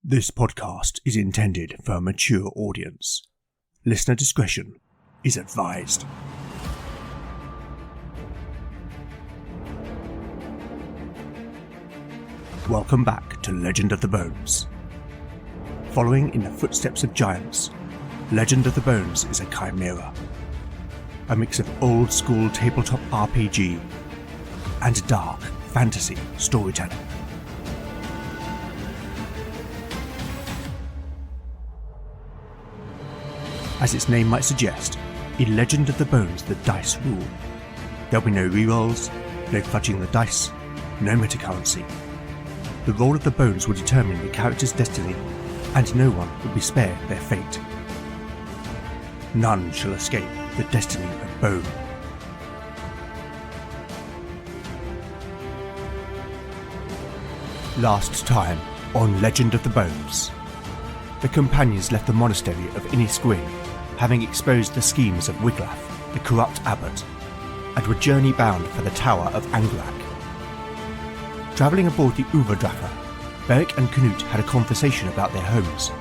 This podcast is intended for a mature audience. Listener discretion is advised. Welcome back to Legend of the Bones. Following in the footsteps of giants, Legend of the Bones is a chimera. A mix of old-school tabletop RPG and dark fantasy storytelling. As its name might suggest, in Legend of the Bones the dice rule. There'll be no rerolls, no fudging the dice, no metacurrency. The roll of the bones will determine the character's destiny, and no one will be spared their fate. None shall escape the destiny of bone. Last time on Legend of the Bones, the companions left the monastery of Innisquin, having exposed the schemes of Wiglaf, the corrupt abbot, and were journey-bound for the Tower of Angrak. Travelling aboard the Uberdrache, Beric and Canute had a conversation about their homes,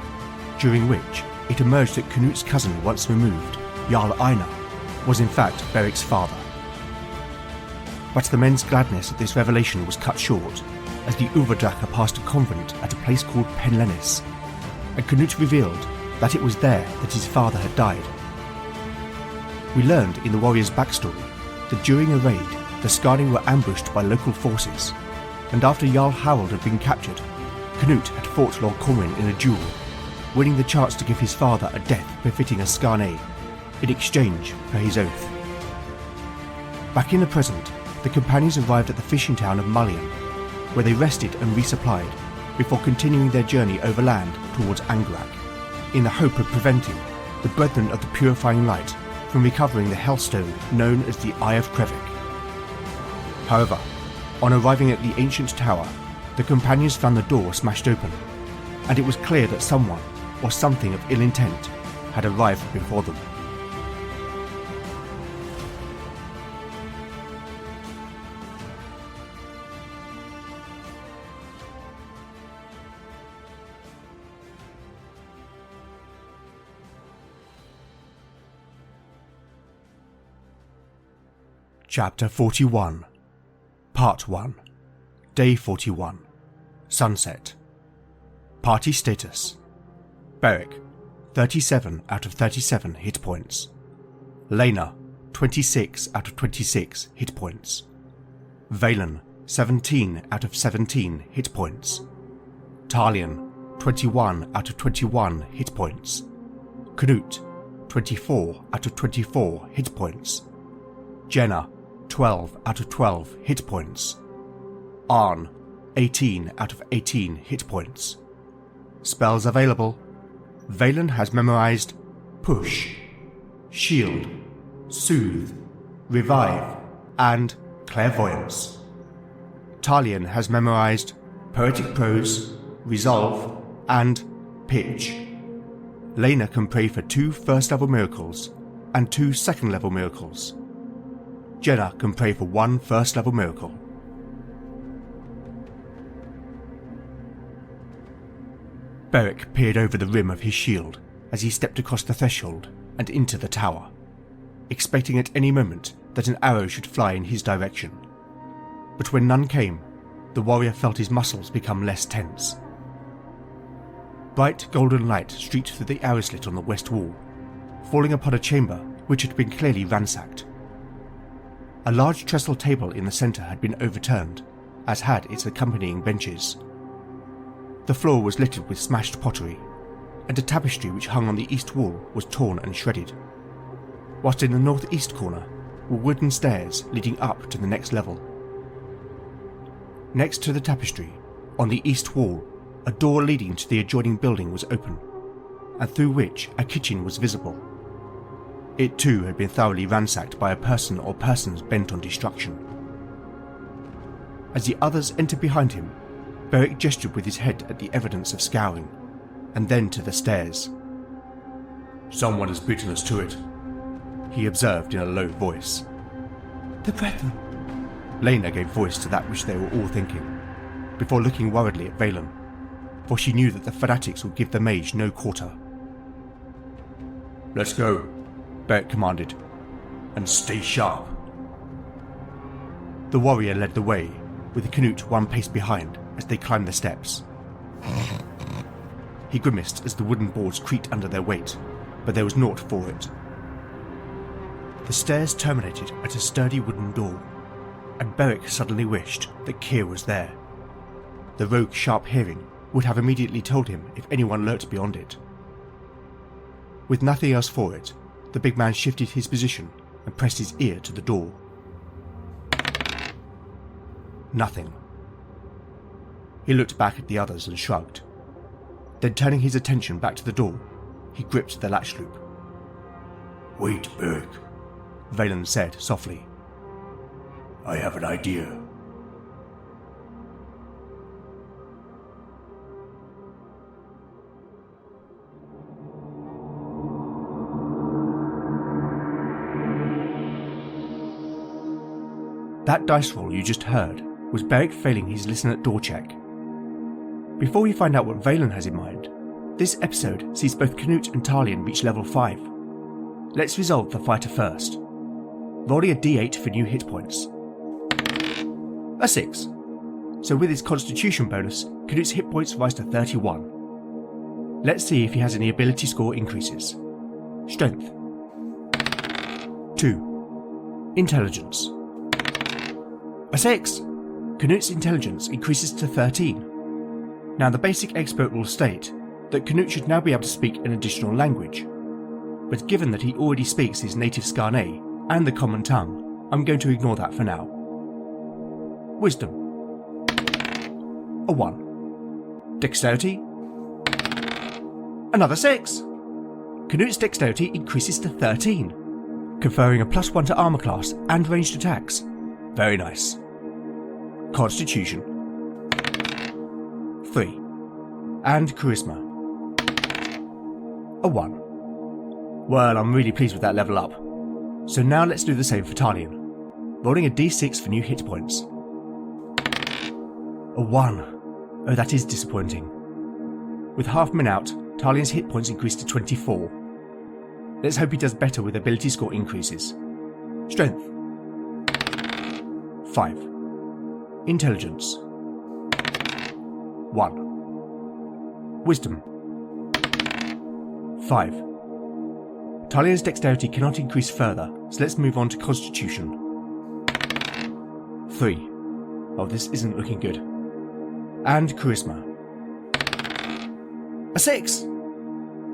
during which it emerged that Canute's cousin once removed, Jarl Einar, was in fact Beric's father. But the men's gladness at this revelation was cut short, as the Uberdrache passed a convent at a place called Penlennis, and Canute revealed that it was there that his father had died. We learned in the warrior's backstory that during a raid, the Skarning were ambushed by local forces, and after Jarl Harold had been captured, Canute had fought Lord Corwin in a duel, winning the chance to give his father a death befitting a Skarne, in exchange for his oath. Back in the present, the companions arrived at the fishing town of Mullion, where they rested and resupplied, before continuing their journey overland towards Angrak, in the hope of preventing the Brethren of the Purifying Light from recovering the Hellstone known as the Eye of Krevik. However, on arriving at the ancient tower, the companions found the door smashed open, and it was clear that someone, or something of ill intent, had arrived before them. Chapter 41, Part 1, Day 41, Sunset. Party status: Beric, 37 out of 37 hit points. Lena, 26 out of 26 hit points. Valen, 17 out of 17 hit points. Talion, 21 out of 21 hit points. Canute, 24 out of 24 hit points. Jenna, 12 out of 12 hit points. Arn, 18 out of 18 hit points. Spells available: Valen has memorized Push, Shield, Soothe, Revive, and Clairvoyance. Talion has memorized Poetic Prose, Resolve, and Pitch. Lena can pray for 2 first-level miracles and 2 second-level miracles. Jenna can pray for 1 first-level miracle. Beric peered over the rim of his shield as he stepped across the threshold and into the tower, expecting at any moment that an arrow should fly in his direction. But when none came, the warrior felt his muscles become less tense. Bright golden light streaked through the arrow slit on the west wall, falling upon a chamber which had been clearly ransacked. A large trestle table in the centre had been overturned, as had its accompanying benches. The floor was littered with smashed pottery, and a tapestry which hung on the east wall was torn and shredded, whilst in the northeast corner were wooden stairs leading up to the next level. Next to the tapestry, on the east wall, a door leading to the adjoining building was open, and through which a kitchen was visible. It too had been thoroughly ransacked by a person or persons bent on destruction. As the others entered behind him, Beric gestured with his head at the evidence of scouring, and then to the stairs. "Someone has beaten us to it," he observed in a low voice. "The Brethren," Lena gave voice to that which they were all thinking, before looking worriedly at Valen. for she knew that the fanatics would give the mage no quarter. Let's go, Beric commanded. and stay sharp. The warrior led the way, with Canute one pace behind as they climbed the steps. He grimaced as the wooden boards creaked under their weight, but there was naught for it. The stairs terminated at a sturdy wooden door, and Beric suddenly wished that Keir was there. The rogue's sharp hearing would have immediately told him if anyone lurked beyond it. With nothing else for it, the big man shifted his position and pressed his ear to the door. Nothing. He looked back at the others and shrugged. Then, turning his attention back to the door, he gripped the latch loop. Wait, Beric. Valen said softly. I have an idea. That dice roll you just heard was Beric failing his listen at door check. Before we find out what Valen has in mind, this episode sees both Canute and Talion reach level 5. Let's resolve the fighter first. Rolling a d8 for new hit points. A 6. So with his constitution bonus, Canute's hit points rise to 31. Let's see if he has any ability score increases. Strength. 2. Intelligence. A 6. Canute's intelligence increases to 13. Now the basic expert rules state that Canute should now be able to speak an additional language, but given that he already speaks his native Skarne and the common tongue, I'm going to ignore that for now. Wisdom. A 1. Dexterity. Another 6. Canute's dexterity increases to 13, conferring a +1 to armor class and ranged attacks. Very nice. Constitution. 3. And Charisma. A 1. Well, I'm really pleased with that level up. So now let's do the same for Talion. Rolling a d6 for new hit points. A 1. Oh, that is disappointing. With half men out, Talion's hit points increase to 24. Let's hope he does better with ability score increases. Strength. 5. Intelligence. 1. Wisdom. 5. Talion's dexterity cannot increase further, so let's move on to Constitution. 3. Oh, this isn't looking good. And Charisma. A 6!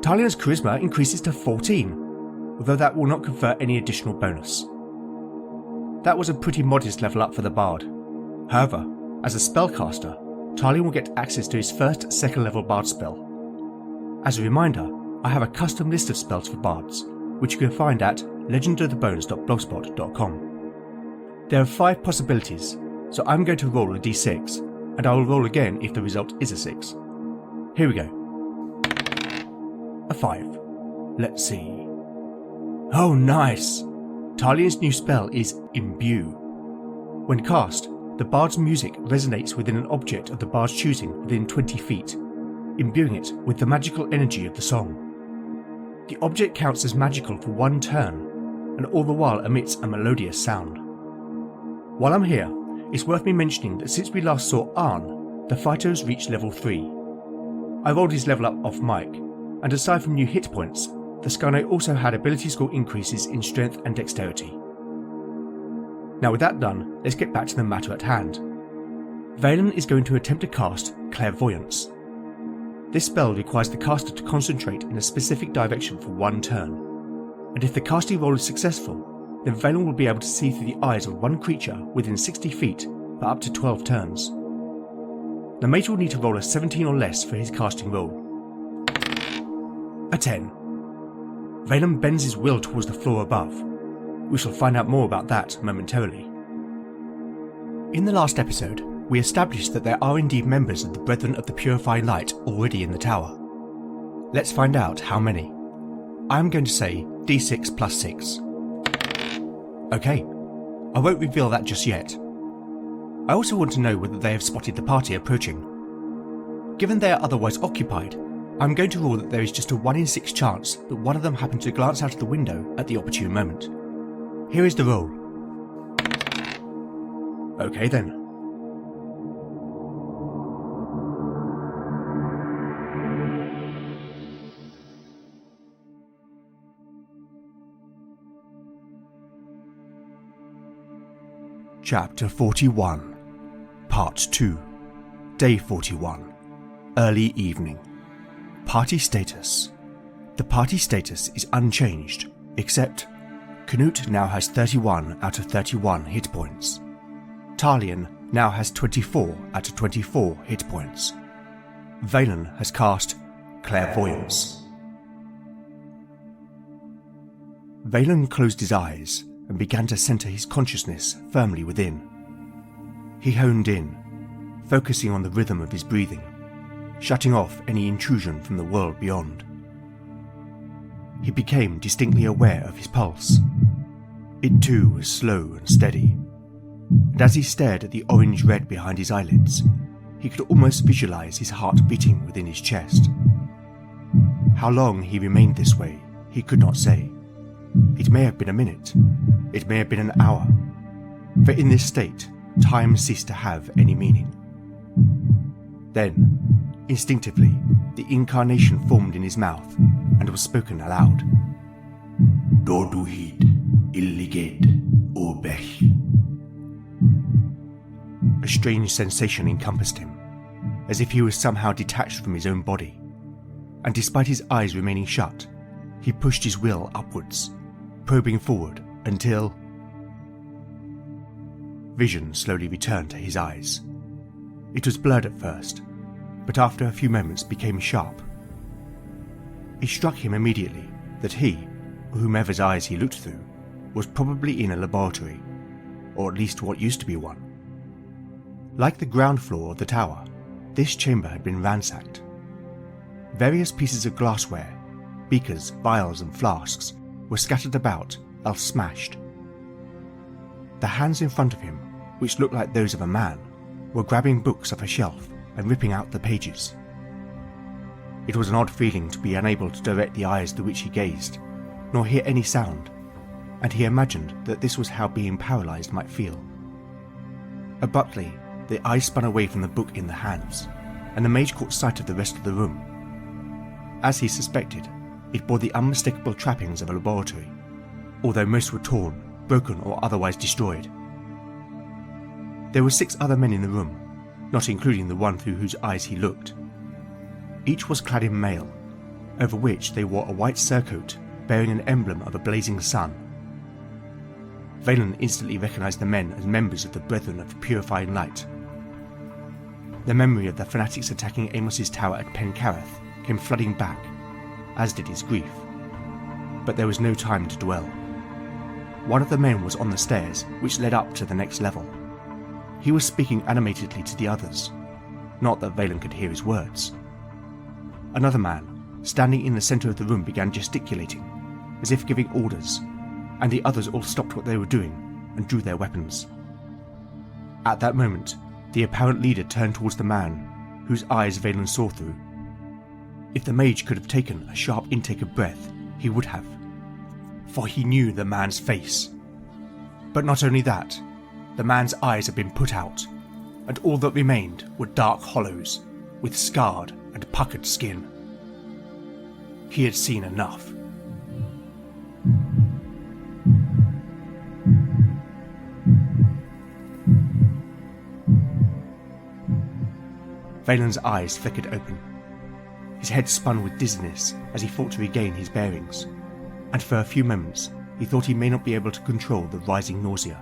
Talion's Charisma increases to 14, although that will not confer any additional bonus. That was a pretty modest level up for the Bard. However, as a spellcaster, Talion will get access to his first second level Bard spell. As a reminder, I have a custom list of spells for Bards, which you can find at legendofthebones.blogspot.com. There are 5 possibilities, so I'm going to roll a d6, and I will roll again if the result is a 6. Here we go. A 5. Let's see. Oh, nice! Talion's new spell is Imbue. When cast, the Bard's music resonates within an object of the Bard's choosing within 20 feet, imbuing it with the magical energy of the song. The object counts as magical for 1 turn, and all the while emits a melodious sound. While I'm here, it's worth me mentioning that since we last saw Arn, the fighter has reached level 3. I rolled his level up off mic, and aside from new hit points, the Skarne also had ability score increases in strength and dexterity. Now with that done, let's get back to the matter at hand. Valen is going to attempt to cast Clairvoyance. This spell requires the caster to concentrate in a specific direction for 1 turn, and if the casting roll is successful, then Valen will be able to see through the eyes of one creature within 60 feet for up to 12 turns. The mage will need to roll a 17 or less for his casting roll. A 10. Valen bends his will towards the floor above. We shall find out more about that momentarily. In the last episode, we established that there are indeed members of the Brethren of the Purifying Light already in the tower. Let's find out how many. I'm going to say d6 plus 6. Okay, I won't reveal that just yet. I also want to know whether they have spotted the party approaching. Given they are otherwise occupied, I'm going to rule that there is just a 1 in 6 chance that one of them happened to glance out of the window at the opportune moment. Here is the roll. Okay then. Chapter 41, Part 2, Day 41, Early Evening. Party status. The party status is unchanged, except Canute now has 31 out of 31 hit points. Talion now has 24 out of 24 hit points. Valen has cast Clairvoyance. Valen closed his eyes and began to center his consciousness firmly within. He honed in, focusing on the rhythm of his breathing, shutting off any intrusion from the world beyond. He became distinctly aware of his pulse. It too was slow and steady, and as he stared at the orange red behind his eyelids, he could almost visualize his heart beating within his chest. How long he remained this way, he could not say. It may have been a minute, it may have been an hour, for in this state, time ceased to have any meaning. Then, instinctively, the incarnation formed in his mouth and was spoken aloud. Dorduhid, illigate, obech. A strange sensation encompassed him, as if he was somehow detached from his own body, and despite his eyes remaining shut, he pushed his will upwards, probing forward until vision slowly returned to his eyes. It was blurred at first, but after a few moments became sharp. It struck him immediately that he, whomever's eyes he looked through, was probably in a laboratory, or at least what used to be one. Like the ground floor of the tower, this chamber had been ransacked. Various pieces of glassware, beakers, vials and flasks, were scattered about, else smashed. The hands in front of him, which looked like those of a man, were grabbing books off a shelf and ripping out the pages. It was an odd feeling to be unable to direct the eyes through which he gazed, nor hear any sound, and he imagined that this was how being paralyzed might feel. Abruptly, the eyes spun away from the book in the hands, and the mage caught sight of the rest of the room. As he suspected, it bore the unmistakable trappings of a laboratory, although most were torn, broken or otherwise destroyed. There were 6 other men in the room, not including the one through whose eyes he looked. Each was clad in mail, over which they wore a white surcoat bearing an emblem of a blazing sun. Valen instantly recognized the men as members of the Brethren of the Purifying Light. The memory of the fanatics attacking Amos's tower at Pencareth came flooding back, as did his grief. But there was no time to dwell. One of the men was on the stairs which led up to the next level. He was speaking animatedly to the others, not that Valen could hear his words. Another man, standing in the center of the room, began gesticulating, as if giving orders, and the others all stopped what they were doing and drew their weapons. At that moment, the apparent leader turned towards the man, whose eyes Valen saw through. If the mage could have taken a sharp intake of breath, he would have, for he knew the man's face. But not only that, the man's eyes had been put out, and all that remained were dark hollows, with scarred and puckered skin. He had seen enough. Valen's eyes flickered open. His head spun with dizziness as he fought to regain his bearings, and for a few moments he thought he may not be able to control the rising nausea.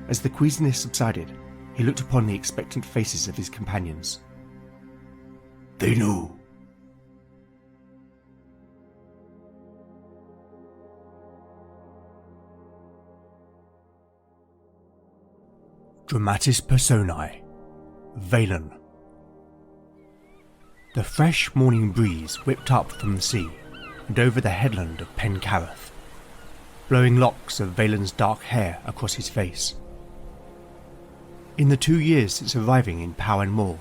As the queasiness subsided, he looked upon the expectant faces of his companions. They know. Dramatis Personae, Valen. The fresh morning breeze whipped up from the sea and over the headland of Pencareth, blowing locks of Valen's dark hair across his face. In the 2 years since arriving in Powen Moor,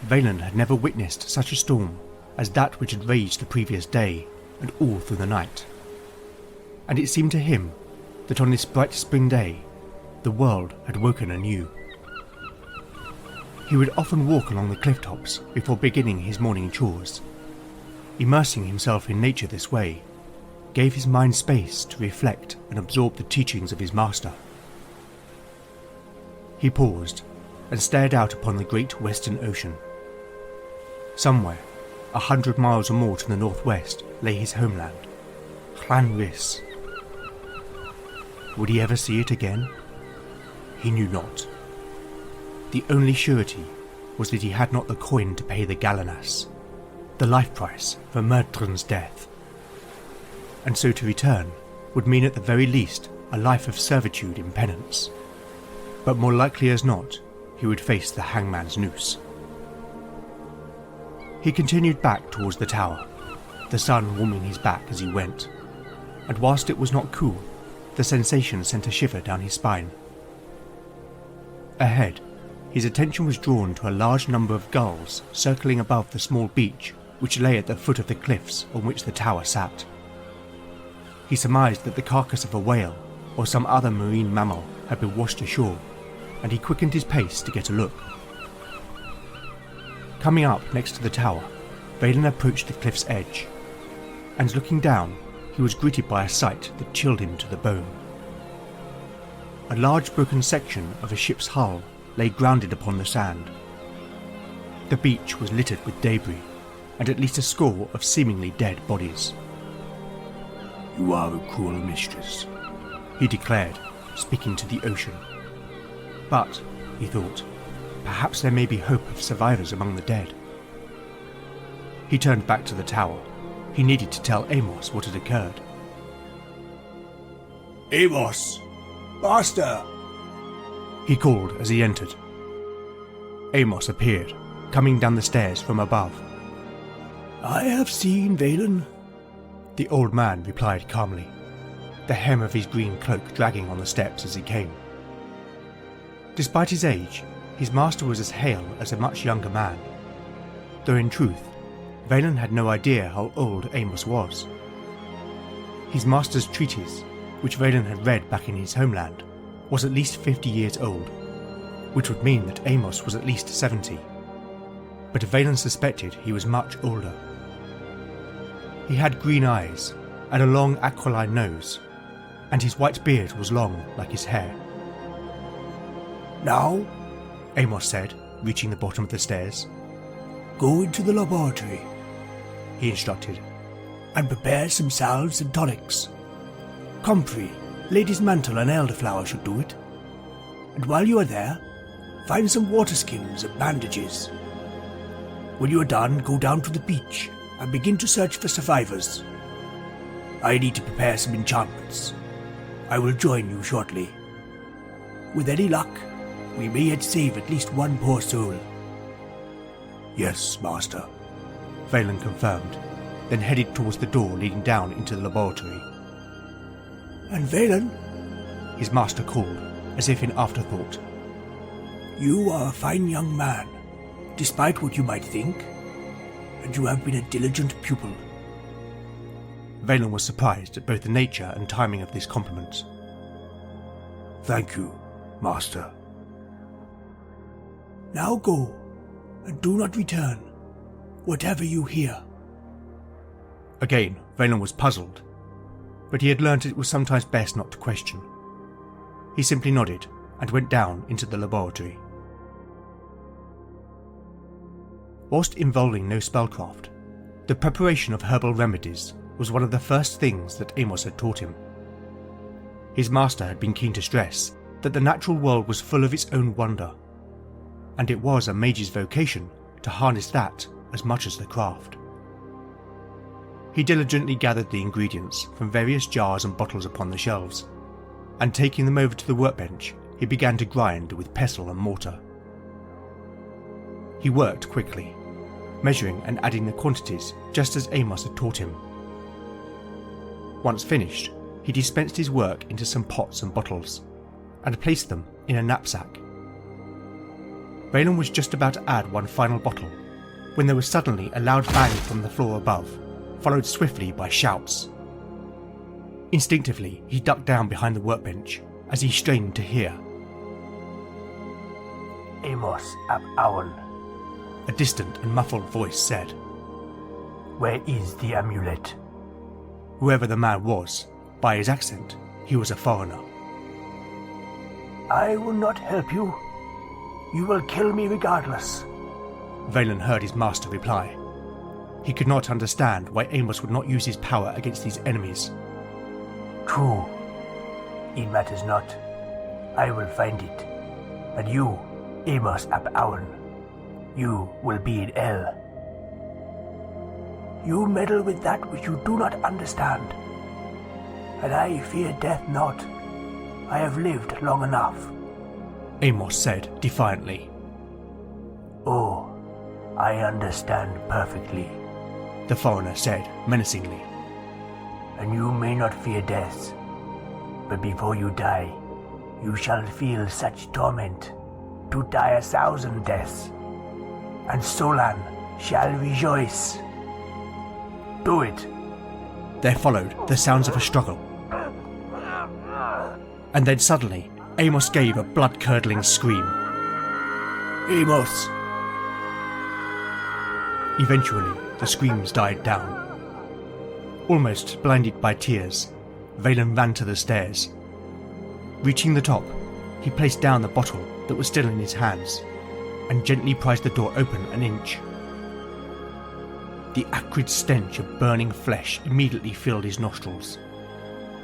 Valen had never witnessed such a storm as that which had raged the previous day and all through the night. And it seemed to him that on this bright spring day, the world had woken anew. He would often walk along the cliff tops before beginning his morning chores. Immersing himself in nature this way gave his mind space to reflect and absorb the teachings of his master. He paused and stared out upon the great western ocean. Somewhere, 100 miles or more to the northwest, lay his homeland, Llan Rhys. Would he ever see it again? He knew not. The only surety was that he had not the coin to pay the galanas, the life price for Myrddin's death. And so to return would mean at the very least a life of servitude in penance. But more likely as not, he would face the hangman's noose. He continued back towards the tower, the sun warming his back as he went, and whilst it was not cool, the sensation sent a shiver down his spine. Ahead, his attention was drawn to a large number of gulls circling above the small beach which lay at the foot of the cliffs on which the tower sat. He surmised that the carcass of a whale or some other marine mammal had been washed ashore, and he quickened his pace to get a look. Coming up next to the tower, Valen approached the cliff's edge, and looking down, he was greeted by a sight that chilled him to the bone. A large broken section of a ship's hull lay grounded upon the sand. The beach was littered with debris, and at least a score of seemingly dead bodies. You are a cruel mistress, he declared, speaking to the ocean. But, he thought, perhaps there may be hope of survivors among the dead. He turned back to the tower. He needed to tell Amos what had occurred. Amos! Master! He called as he entered. Amos appeared, coming down the stairs from above. I have seen Valen, the old man replied calmly, the hem of his green cloak dragging on the steps as he came. Despite his age, his master was as hale as a much younger man, though in truth, Valen had no idea how old Amos was. His master's treatise, which Valen had read back in his homeland, was at least 50 years old, which would mean that Amos was at least 70. But Valen suspected he was much older. He had green eyes and a long aquiline nose, and his white beard was long like his hair. Now, Amos said, reaching the bottom of the stairs. Go into the laboratory, he instructed, and prepare some salves and tonics. Comfrey, lady's mantle and elderflower should do it. And while you are there, find some water skins and bandages. When you are done, go down to the beach and begin to search for survivors. I need to prepare some enchantments. I will join you shortly. With any luck, we may yet save at least one poor soul. Yes, Master, Valen confirmed, then headed towards the door leading down into the laboratory. And Valen, his master called, as if in afterthought. You are a fine young man, despite what you might think, and you have been a diligent pupil. Valen was surprised at both the nature and timing of this compliment. Thank you, Master. Now go, and do not return, whatever you hear. Again, Valen was puzzled, but he had learnt it was sometimes best not to question. He simply nodded and went down into the laboratory. Whilst involving no spellcraft, the preparation of herbal remedies was one of the first things that Amos had taught him. His master had been keen to stress that the natural world was full of its own wonder, and it was a mage's vocation to harness that as much as the craft. He diligently gathered the ingredients from various jars and bottles upon the shelves, and taking them over to the workbench, he began to grind with pestle and mortar. He worked quickly, measuring and adding the quantities just as Amos had taught him. Once finished, he dispensed his work into some pots and bottles, and placed them in a knapsack. Valen was just about to add one final bottle when there was suddenly a loud bang from the floor above, followed swiftly by shouts. Instinctively, he ducked down behind the workbench as he strained to hear. Amos ab Awan, A distant and muffled voice said. where is the amulet? Whoever the man was, by his accent, he was a foreigner. I will not help you. You will kill me regardless. Valen heard his master reply. He could not understand why Amos would not use his power against these enemies. True. It matters not. I will find it. And you, Amos ab Awan, you will be in hell. You meddle with that which you do not understand. And I fear death not. I have lived long enough. Amos said defiantly. Oh, I understand perfectly. The foreigner said menacingly. And you may not fear death, but before you die, you shall feel such torment, to die 1,000 deaths, and Solan shall rejoice. Do it. There followed the sounds of a struggle. And then suddenly, Amos gave a blood-curdling scream. Amos! Eventually, the screams died down. Almost blinded by tears, Valen ran to the stairs. Reaching the top, he placed down the bottle that was still in his hands and gently prized the door open an inch. The acrid stench of burning flesh immediately filled his nostrils,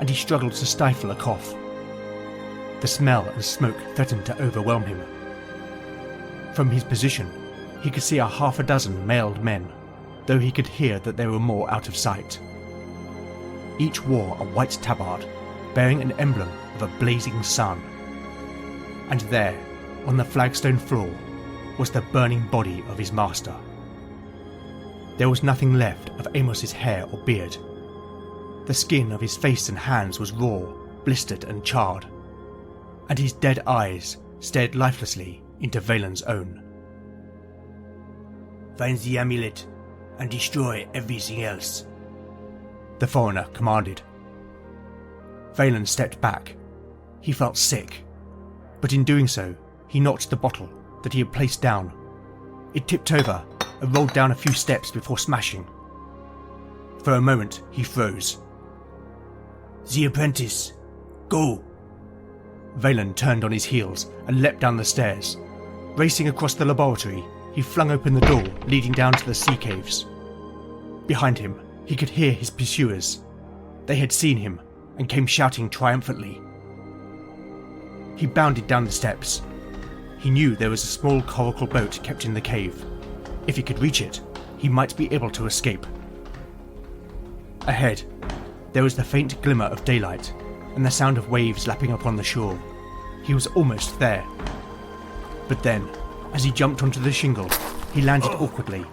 and he struggled to stifle a cough. The smell and smoke threatened to overwhelm him. From his position, he could see 6 mailed men, though he could hear that there were more out of sight. Each wore a white tabard, bearing an emblem of a blazing sun. And there, on the flagstone floor, was the burning body of his master. There was nothing left of Amos's hair or beard. The skin of his face and hands was raw, blistered and charred, and his dead eyes stared lifelessly into Valen's own. Find the amulet and destroy everything else, the foreigner commanded. Valen stepped back. He felt sick, but in doing so, he knocked the bottle that he had placed down. It tipped over and rolled down a few steps before smashing. For a moment, he froze. The apprentice, go! Valen turned on his heels and leapt down the stairs. Racing across the laboratory, he flung open the door leading down to the sea caves. Behind him, he could hear his pursuers. They had seen him and came shouting triumphantly. He bounded down the steps. He knew there was a small coracle boat kept in the cave. If he could reach it, he might be able to escape. Ahead, there was the faint glimmer of daylight and the sound of waves lapping upon the shore. He was almost there. But then, as he jumped onto the shingle, he landed awkwardly.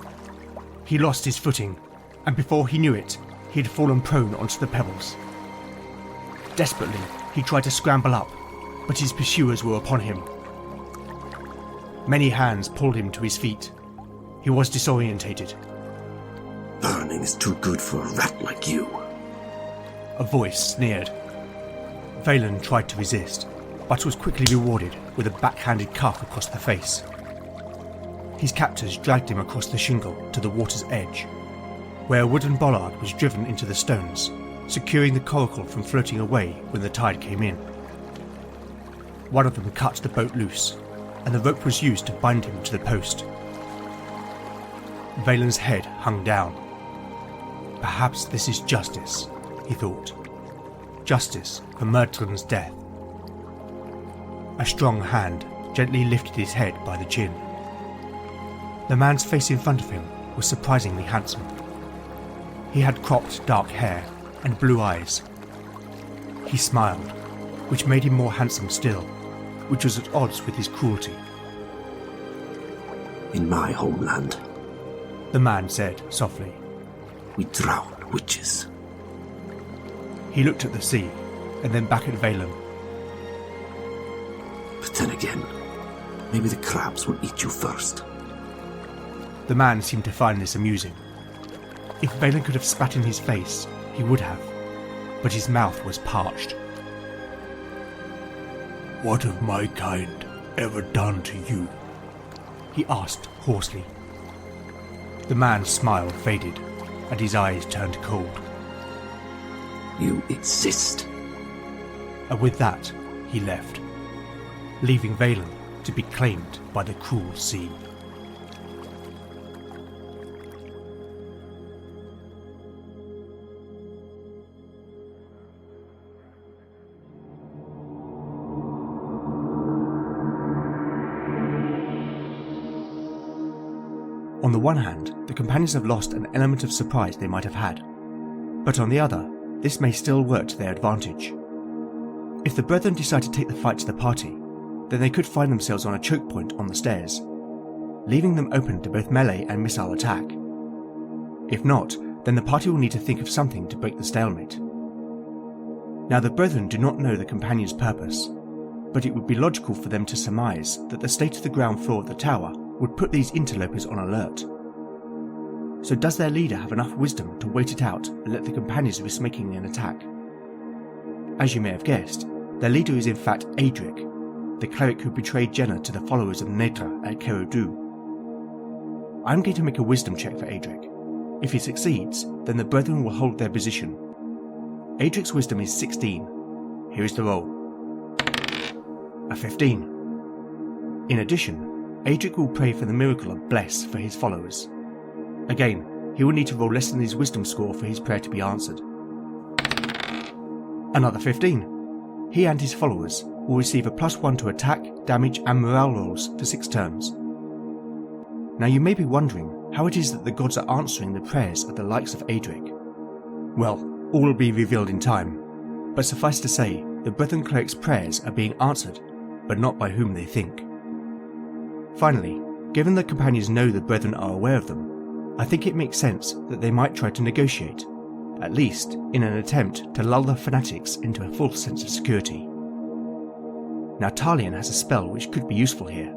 He lost his footing, and before he knew it, he had fallen prone onto the pebbles. Desperately, he tried to scramble up, but his pursuers were upon him. Many hands pulled him to his feet. He was disorientated. Burning is too good for a rat like you. A voice sneered. Valen tried to resist, but was quickly rewarded with a backhanded cuff across the face. His captors dragged him across the shingle to the water's edge, where a wooden bollard was driven into the stones, securing the coracle from floating away when the tide came in. One of them cut the boat loose, and the rope was used to bind him to the post. Valen's head hung down. Perhaps this is justice, he thought. Justice for Murtrin's death. A strong hand gently lifted his head by the chin. The man's face in front of him was surprisingly handsome. He had cropped dark hair and blue eyes. He smiled, which made him more handsome still, which was at odds with his cruelty. In my homeland, The man said softly. we drown witches. He looked at the sea, and then back at Valen. But then again, Maybe the crabs will eat you first. The man seemed to find this amusing. If Valen could have spat in his face, he would have, but his mouth was parched. What have my kind ever done to you? He asked hoarsely. The man's smile faded, and his eyes turned cold. You exist. And with that, he left, leaving Valen to be claimed by the cruel sea. On the one hand, the companions have lost an element of surprise they might have had, but on the other, this may still work to their advantage. If the brethren decide to take the fight to the party, then they could find themselves on a choke point on the stairs, leaving them open to both melee and missile attack. If not, then the party will need to think of something to break the stalemate. Now the brethren do not know the companions' purpose, but it would be logical for them to surmise that the state of the ground floor of the tower would put these interlopers on alert. So does their leader have enough wisdom to wait it out and let the companions risk making an attack? As you may have guessed, their leader is in fact Adric, the cleric who betrayed Jenna to the followers of Nedra at Kerudu. I'm going to make a wisdom check for Adric. If he succeeds, then the brethren will hold their position. Adric's wisdom is 16. Here is the roll. A 15. In addition, Adric will pray for the miracle of bless for his followers. Again, he will need to roll less than his wisdom score for his prayer to be answered. Another 15. He and his followers will receive a +1 to attack, damage and morale rolls for 6 turns. Now you may be wondering how it is that the gods are answering the prayers of the likes of Adric. Well, all will be revealed in time, but suffice to say, the Brethren Cleric's prayers are being answered, but not by whom they think. Finally, given the companions know the Brethren are aware of them, I think it makes sense that they might try to negotiate, at least in an attempt to lull the fanatics into a false sense of security. Now Talion has a spell which could be useful here,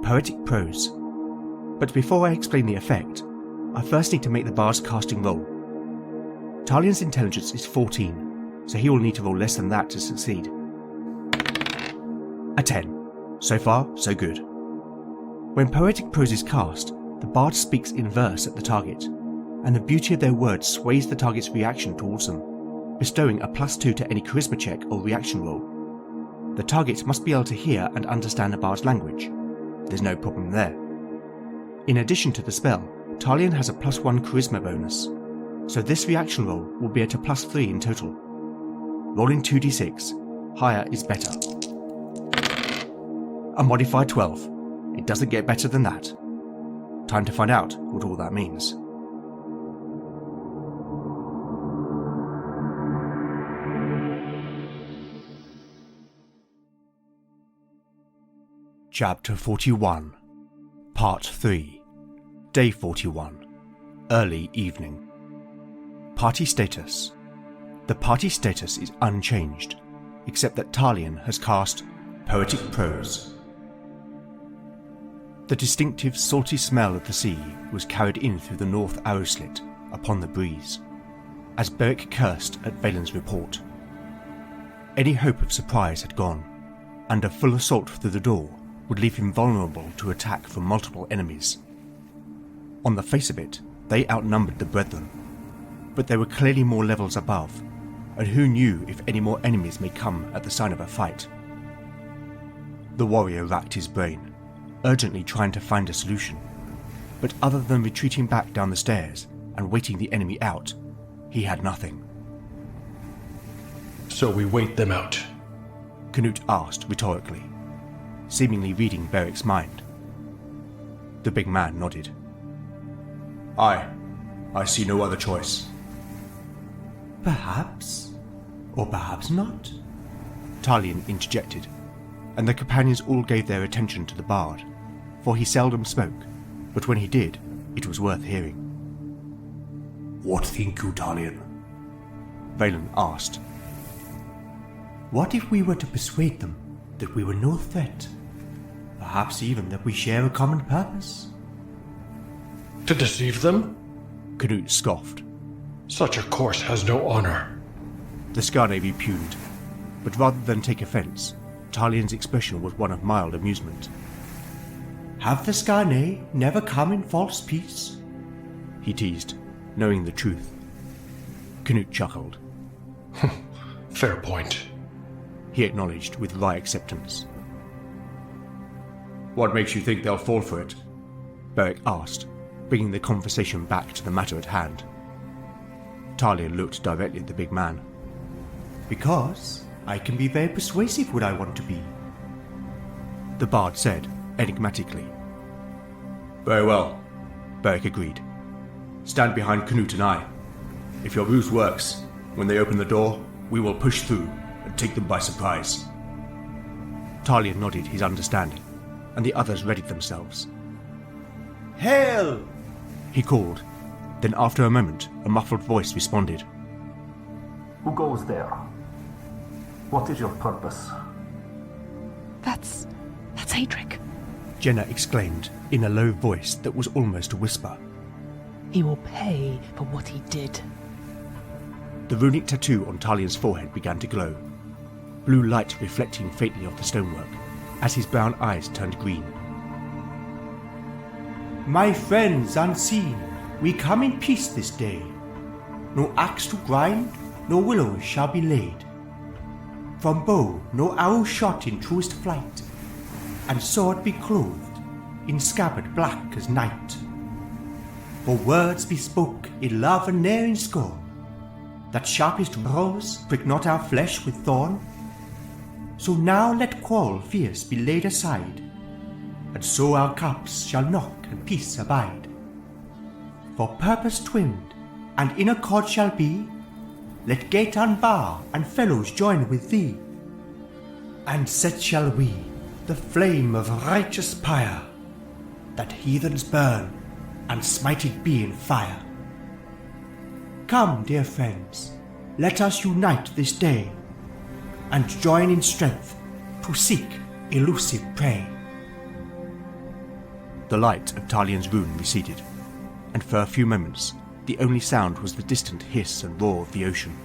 Poetic Prose. But before I explain the effect, I first need to make the bard's casting roll. Talion's intelligence is 14, so he will need to roll less than that to succeed. A 10. So far, so good. When Poetic Prose is cast, the bard speaks in verse at the target, and the beauty of their words sways the target's reaction towards them, bestowing a +2 to any charisma check or reaction roll. The target must be able to hear and understand the bard's language. There's no problem there. In addition to the spell, Talion has a +1 charisma bonus, so this reaction roll will be at a +3 in total. Rolling 2d6, higher is better. A modified 12. It doesn't get better than that. Time to find out what all that means. Chapter 41, Part 3, Day 41, Early Evening. Party Status. The party status is unchanged, except that Talion has cast Poetic Prose. The distinctive salty smell of the sea was carried in through the north arrow slit upon the breeze, as Beric cursed at Valen's report. Any hope of surprise had gone, and a full assault through the door would leave him vulnerable to attack from multiple enemies. On the face of it, they outnumbered the Brethren, but there were clearly more levels above, and who knew if any more enemies may come at the sign of a fight. The warrior racked his brain, urgently trying to find a solution, but other than retreating back down the stairs and waiting the enemy out, he had nothing. So we wait them out? Canute asked rhetorically, seemingly reading Beric's mind. The big man nodded. I see no other choice. Perhaps, or perhaps not. Talion interjected, and the companions all gave their attention to the bard, for he seldom spoke, but when he did, it was worth hearing. What think you, Talion? Valen asked. What if we were to persuade them that we were no threat? Perhaps even that we share a common purpose. To deceive them? Canute scoffed. Such a course has no honor. The Scarne repugned, but rather than take offence, Talian's expression was one of mild amusement. Have the Scarne never come in false peace? He teased, knowing the truth. Canute chuckled. Fair point. He acknowledged with wry acceptance. What makes you think they'll fall for it? Beric asked, bringing the conversation back to the matter at hand. Talion looked directly at the big man. Because I can be very persuasive when I want to be, the bard said, enigmatically. Very well, Beric agreed. Stand behind Canute and I. If your ruse works, when they open the door, we will push through and take them by surprise. Talion nodded his understanding, and the others readied themselves. Hail! He called. Then after a moment, a muffled voice responded. Who goes there? What is your purpose? That's Adric. Jenna exclaimed in a low voice that was almost a whisper. He will pay for what he did. The runic tattoo on Talian's forehead began to glow, blue light reflecting faintly off the stonework, as his brown eyes turned green. My friends unseen, we come in peace this day. No axe to grind, no willows shall be laid. From bow no arrow shot in truest flight, and sword be clothed in scabbard black as night. For words be spoke in love and ne'er in scorn, that sharpest rose prick not our flesh with thorn. So now let quarrel fierce be laid aside, and so our cups shall knock and peace abide. For purpose twinned and in accord shall be, let gate unbar and fellows join with thee. And set shall we the flame of righteous pyre, that heathens burn and smited be in fire. Come, dear friends, let us unite this day, and join in strength to seek elusive prey. The light of Talian's rune receded, and for a few moments the only sound was the distant hiss and roar of the ocean.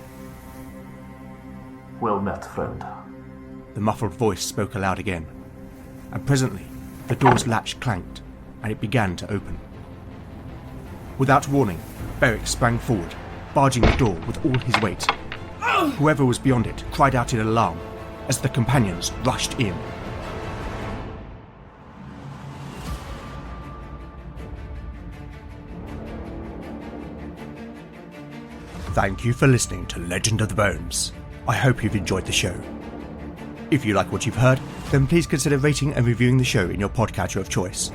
Well met, friend. The muffled voice spoke aloud again, and presently the door's latch clanked, and it began to open. Without warning, Beric sprang forward, barging the door with all his weight. Whoever was beyond it cried out in alarm as the companions rushed in. Thank you for listening to Legend of the Bones. I hope you've enjoyed the show. If you like what you've heard, then please consider rating and reviewing the show in your podcatcher of choice.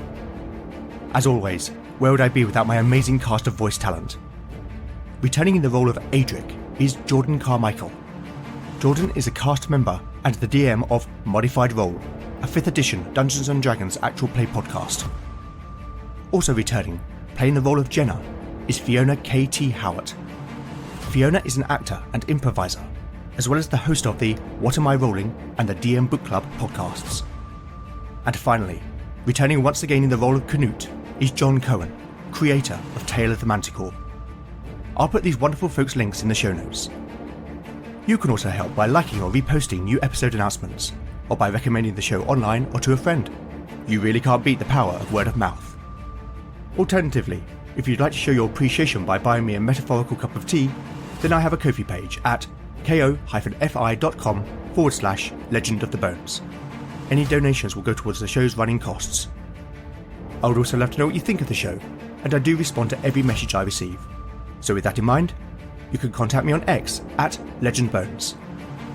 As always, where would I be without my amazing cast of voice talent? Returning in the role of Adric is Jordan Carmichael. Jordan is a cast member and the DM of Modified Role, a 5th edition Dungeons & Dragons actual play podcast. Also returning, playing the role of Jenna, is Fiona K.T. Howard. Fiona is an actor and improviser, as well as the host of the What Am I Rolling and the DM Book Club podcasts. And finally, returning once again in the role of Canute is Jon Cohen, creator of Tale of the Manticore. I'll put these wonderful folks' links in the show notes. You can also help by liking or reposting new episode announcements, or by recommending the show online or to a friend. You really can't beat the power of word of mouth. Alternatively, if you'd like to show your appreciation by buying me a metaphorical cup of tea, then I have a Ko-fi page at ko-fi.com/Legend of the Bones. Any donations will go towards the show's running costs. I would also love to know what you think of the show, and I do respond to every message I receive. So with that in mind, you can contact me on X at LegendBones,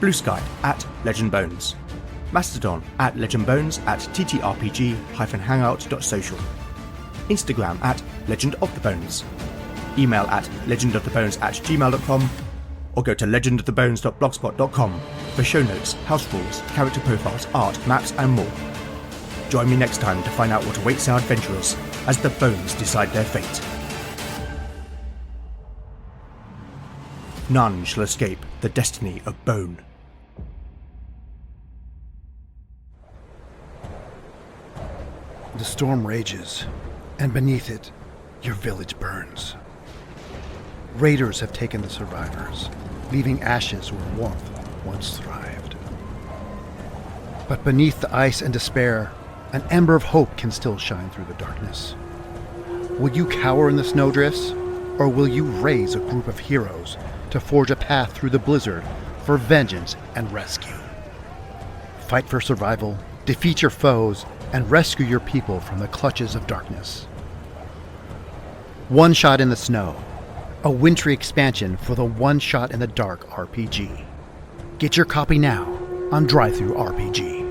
Blue Sky at LegendBones, Mastodon at LegendBones at ttrpg-hangout.social, Instagram at LegendOfTheBones, email at legendofthebones@gmail.com, or go to legendofthebones.blogspot.com for show notes, house rules, character profiles, art, maps and more. Join me next time to find out what awaits our adventurers as the bones decide their fate. None shall escape the destiny of bone. The storm rages, and beneath it, your village burns. Raiders have taken the survivors, leaving ashes where warmth once thrived. But beneath the ice and despair, an ember of hope can still shine through the darkness. Will you cower in the snowdrifts, or will you raise a group of heroes to forge a path through the blizzard for vengeance and rescue? Fight for survival, defeat your foes, and rescue your people from the clutches of darkness. One Shot in the Snow, a wintry expansion for the One Shot in the Dark RPG. Get your copy now on Drive-Thru RPG.